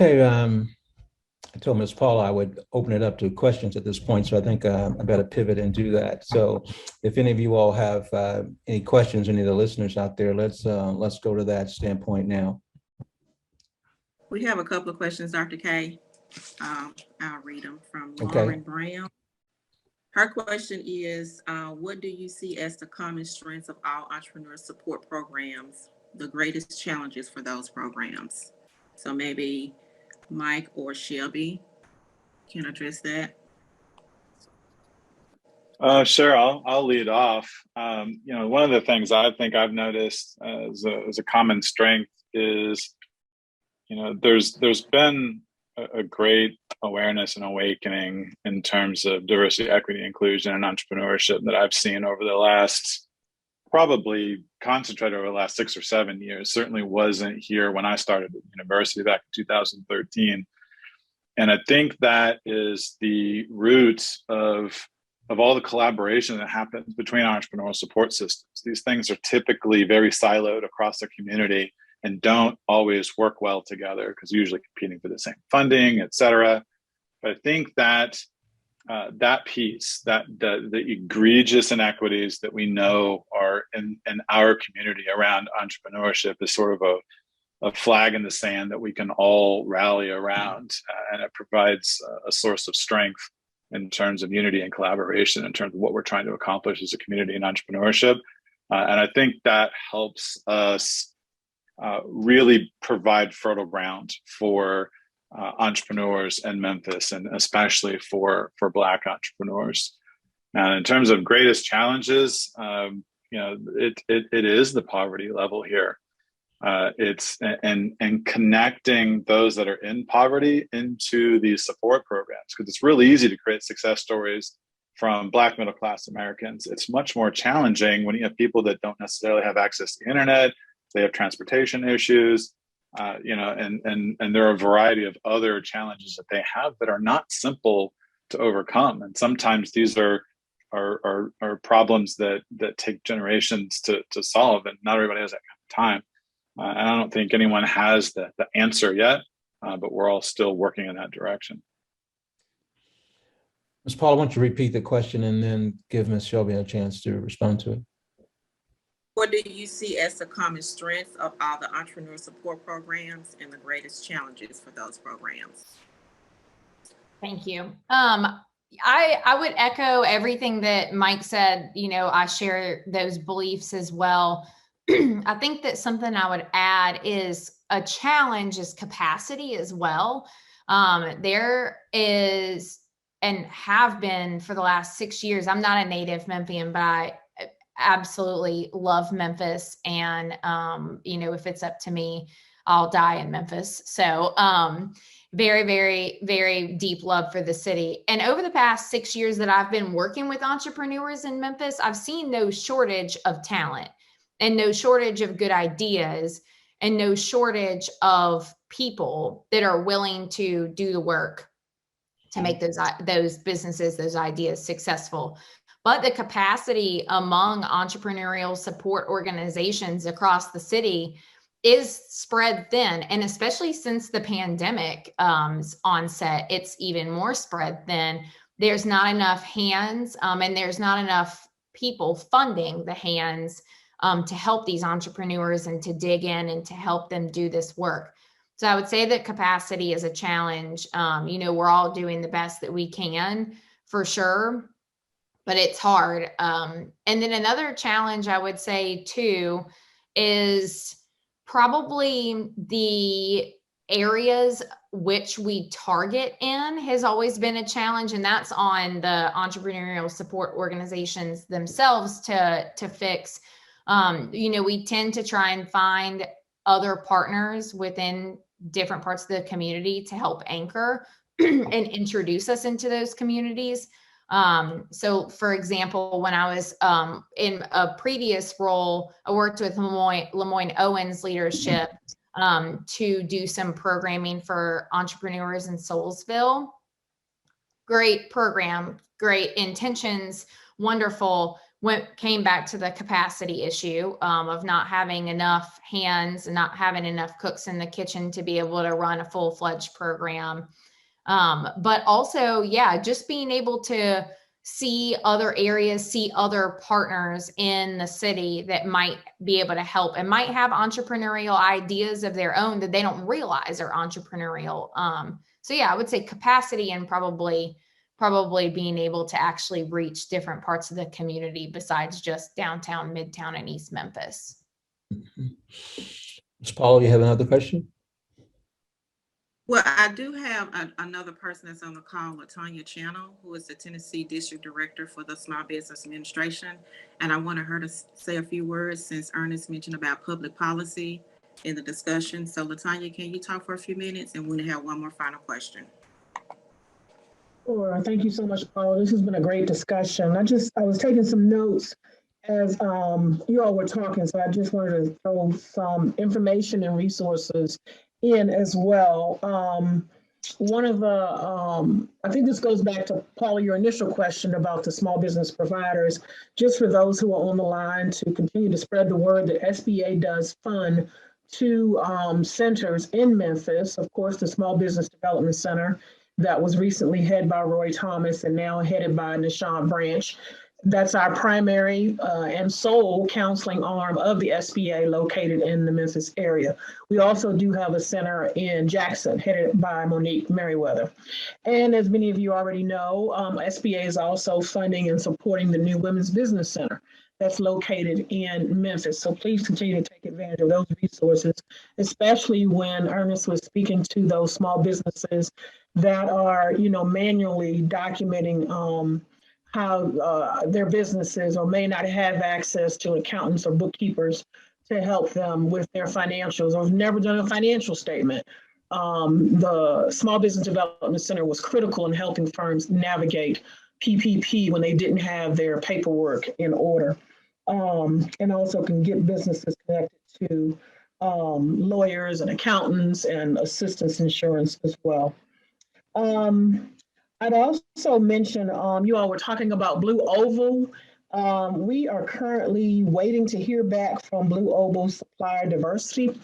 Okay, I told Ms. Paula I would open it up to questions at this point, so I think I better pivot and do that. So if any of you all have any questions, any of the listeners out there, let's go to that standpoint now. We have a couple of questions, Dr. K. I'll read them from Lauren Okay. Brown. Her question is, what do you see as the common strengths of all entrepreneur support programs, the greatest challenges for those programs? So maybe Mike or Shelby can address that. Sure, I'll lead off. One of the things I think I've noticed as a common strength is, there's been a great awareness and awakening in terms of diversity, equity, inclusion, and entrepreneurship that I've seen over the last, probably concentrated over the last 6 or 7 years. Certainly wasn't here when I started at university back in 2013. And I think that is the roots of all the collaboration that happens between entrepreneurial support systems. These things are typically very siloed across the community and don't always work well together because usually competing for the same funding, et cetera. But I think that that piece, that the egregious inequities that we know are in our community around entrepreneurship is sort of a flag in the sand that we can all rally around. And it provides a source of strength in terms of unity and collaboration, in terms of what we're trying to accomplish as a community in entrepreneurship. And I think that helps us really provide fertile ground for entrepreneurs in Memphis, and especially for Black entrepreneurs. And in terms of greatest challenges, it is the poverty level here. It's and connecting those that are in poverty into these support programs, because it's really easy to create success stories from Black middle class Americans. It's much more challenging when you have people that don't necessarily have access to the internet. They have transportation issues, and there are a variety of other challenges that they have that are not simple to overcome. And sometimes these are problems that take generations to solve, and not everybody has that kind of time. And I don't think anyone has the answer yet, but we're all still working in that direction. Ms. Paula, why don't you repeat the question and then give Ms. Shelby a chance to respond to it? What do you see as the common strengths of all the entrepreneur support programs and the greatest challenges for those programs? Thank you. I would echo everything that Mike said. I share those beliefs as well. I think that something I would add is a challenge is capacity as well. There is, and have been for the last 6 years, I'm not a native Memphian, but I absolutely love Memphis. And, if it's up to me, I'll die in Memphis. So very, very, very deep love for the city. And over the past 6 years that I've been working with entrepreneurs in Memphis, I've seen no shortage of talent and no shortage of good ideas and no shortage of people that are willing to do the work to make those businesses, those ideas successful. But the capacity among entrepreneurial support organizations across the city is spread thin. And especially since the pandemic onset, it's even more spread thin. There's not enough hands and there's not enough people funding the hands to help these entrepreneurs and to dig in and to help them do this work. So I would say that capacity is a challenge. We're all doing the best that we can for sure, but it's hard. And then another challenge I would say too is probably the areas which we target in has always been a challenge, and that's on the entrepreneurial support organizations themselves to fix. We tend to try and find other partners within different parts of the community to help anchor and introduce us into those communities. So for example, when I was in a previous role, I worked with Lemoyne Owens leadership to do some programming for entrepreneurs in Soulsville. Great program, great intentions, wonderful. came back to the capacity issue of not having enough hands and not having enough cooks in the kitchen to be able to run a full-fledged program. But also, yeah, just being able to see other areas, see other partners in the city that might be able to help and might have entrepreneurial ideas of their own that they don't realize are entrepreneurial. So yeah, I would say capacity and probably being able to actually reach different parts of the community besides just downtown, midtown, and East Memphis. Ms. Paula, you have another question? Well, I do have another person that's on the call, Latanya Channel, who is the Tennessee District Director for the Small Business Administration. And I wanted her to say a few words since Ernest mentioned about public policy in the discussion. So Latanya, can you talk for a few minutes? And we'll have one more final question. Sure. Thank you so much, Paula. This has been a great discussion. I was taking some notes as you all were talking, so I just wanted to throw some information and resources in as well. One of the, I think this goes back to, Paula, your initial question about the small business providers. Just for those who are on the line, to continue to spread the word that SBA does fund 2 centers in Memphis. Of course, the Small Business Development Center that was recently headed by Roy Thomas and now headed by Nishan Branch. That's our primary and sole counseling arm of the SBA located in the Memphis area. We also do have a center in Jackson headed by Monique Merriweather. And as many of you already know, SBA is also funding and supporting the new Women's Business Center that's located in Memphis. So please continue to take advantage of those resources, especially when Ernest was speaking to those small businesses that are, manually documenting how their businesses or may not have access to accountants or bookkeepers to help them with their financials or have never done a financial statement. The Small Business Development Center was critical in helping firms navigate PPP when they didn't have their paperwork in order, and also can get businesses connected to lawyers and accountants and assistance insurance as well. I'd also mention, you all were talking about Blue Oval. We are currently waiting to hear back from Blue Oval supplier diversity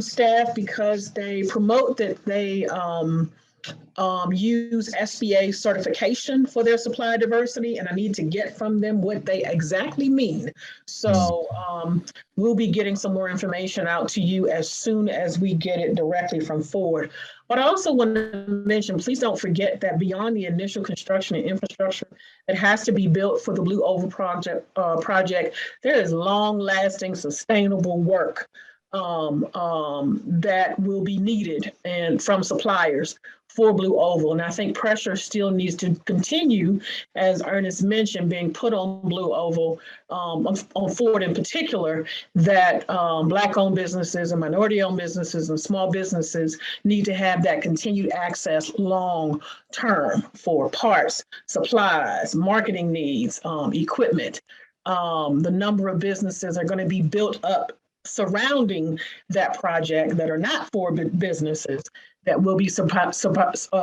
staff because they promote that they use SBA certification for their supplier diversity, and I need to get from them what they exactly mean. So we'll be getting some more information out to you as soon as we get it directly from Ford. But I also want to mention, please don't forget that beyond the initial construction and infrastructure that has to be built for the Blue Oval project, there is long-lasting, sustainable work that will be needed and from suppliers for Blue Oval. And I think pressure still needs to continue, as Ernest mentioned, being put on Blue Oval, on Ford in particular, that Black-owned businesses and minority-owned businesses and small businesses need to have that continued access long-term for parts, supplies, marketing needs, equipment. The number of businesses are going to be built up surrounding that project that are not for businesses that will be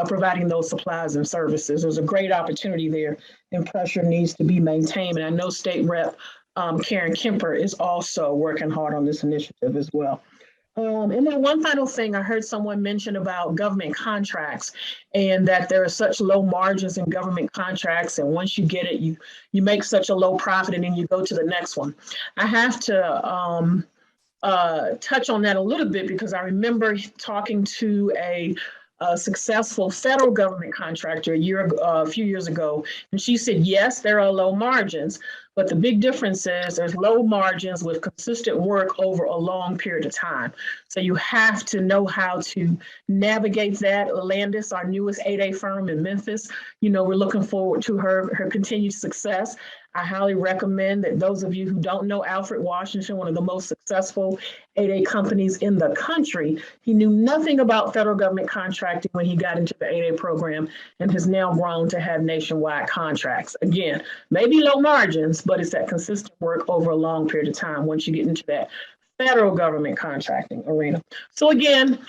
providing those supplies and services. There's a great opportunity there, and pressure needs to be maintained. And I know State Rep Karen Kemper is also working hard on this initiative as well. And then one final thing, I heard someone mention about government contracts and that there are such low margins in government contracts. And once you get it, you make such a low profit and then you go to the next one. I have to touch on that a little bit because I remember talking to a successful federal government contractor a few years ago, and she said, yes, there are low margins, but the big difference is there's low margins with consistent work over a long period of time. So you have to know how to navigate that. Landis, our newest 8A firm in Memphis, we're looking forward to her continued success. I highly recommend that those of you who don't know Alfred Washington, one of the most successful 8A companies in the country, he knew nothing about federal government contracting when he got into the 8A program and has now grown to have nationwide contracts. Again, maybe low margins, but it's that consistent work over a long period of time once you get into that federal government contracting arena. So again,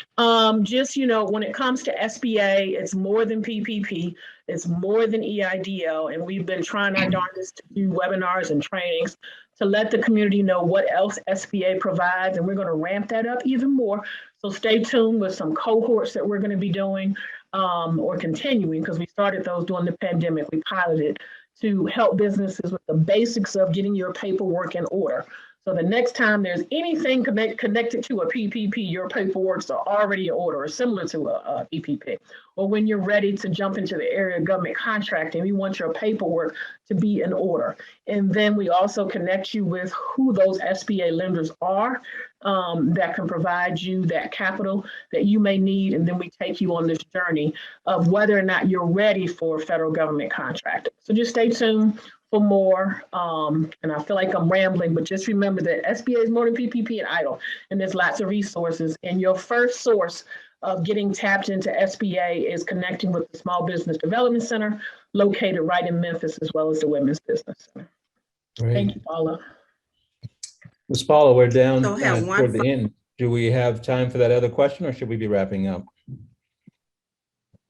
just, when it comes to SBA, it's more than PPP, it's more than EIDL, and we've been trying our darndest to do webinars and trainings to let the community know what else SBA provides, and we're going to ramp that up even more. So stay tuned with some cohorts that we're going to be doing or continuing, because we started those during the pandemic. We piloted to help businesses with the basics of getting your paperwork in order. So the next time there's anything connected to a PPP, your paperwork's are already in order or similar to a PPP. Or when you're ready to jump into the area of government contracting, we want your paperwork to be in order. And then we also connect you with who those SBA lenders are that can provide you that capital that you may need. And then we take you on this journey of whether or not you're ready for federal government contracting. So just stay tuned for more. And I feel like I'm rambling, but just remember that SBA is more than PPP and EIDL, and there's lots of resources. And your first source of getting tapped into SBA is connecting with the Small Business Development Center, located right in Memphis, as well as the Women's Business Center. Great. Thank you, Paula. Ms. Paula, we're down So have one toward the end. Do we have time for that other question, or should we be wrapping up?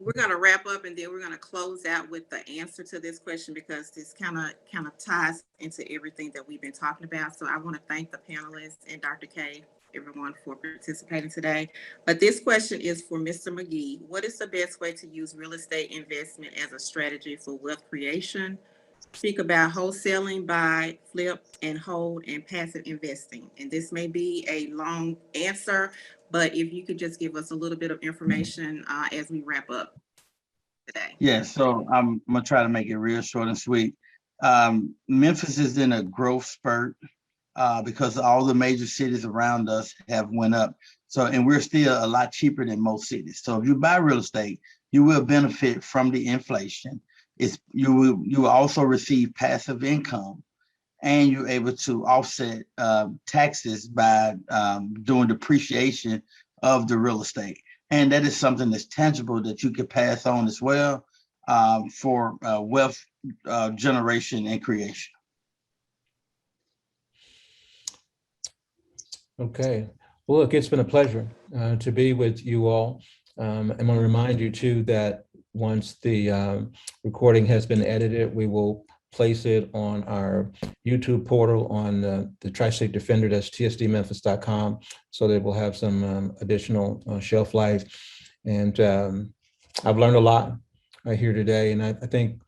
We're going to wrap up, and then we're going to close out with the answer to this question, because this kind of ties into everything that we've been talking about. So I want to thank the panelists and Dr. K, everyone, for participating today. But this question is for Mr. McGee. What is the best way to use real estate investment as a strategy for wealth creation? Speak about wholesaling, buy, flip, and hold, and passive investing. And this may be a long answer, but if you could just give us a little bit of information as we wrap up today. Yeah, so I'm gonna try to make it real short and sweet. Memphis is in a growth spurt because all the major cities around us have went up. So, and we're still a lot cheaper than most cities. So if you buy real estate, you will benefit from the inflation. You will also receive passive income, and you're able to offset taxes by doing depreciation of the real estate. And that is something that's tangible that you could pass on as well for wealth generation and creation. Okay. Well, look, it's been a pleasure to be with you all. I'm going to remind you too that once the recording has been edited, we will place it on our YouTube portal on the Tri-State Defender, that's tsdmemphis.com, so that we'll have some additional shelf life. And I've learned a lot here today. And I think,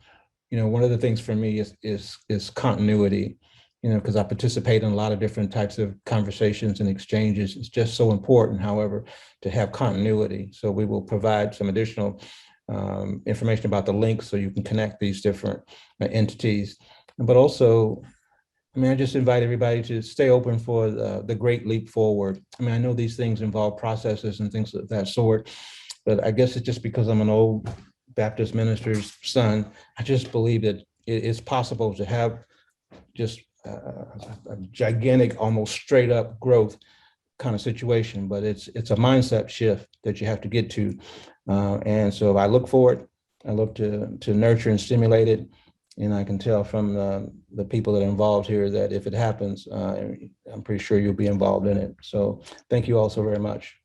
one of the things for me is continuity, because I participate in a lot of different types of conversations and exchanges. It's just so important, however, to have continuity. So we will provide some additional information about the links so you can connect these different entities. But also, I just invite everybody to stay open for the great leap forward. I know these things involve processes and things of that sort, but I guess it's just because I'm an old Baptist minister's son, I just believe that it's possible to have just a gigantic, almost straight up growth kind of situation, but it's a mindset shift that you have to get to. And so I look forward, I look to nurture and stimulate it. And I can tell from the people that are involved here that if it happens, I'm pretty sure you'll be involved in it. So thank you all so very much.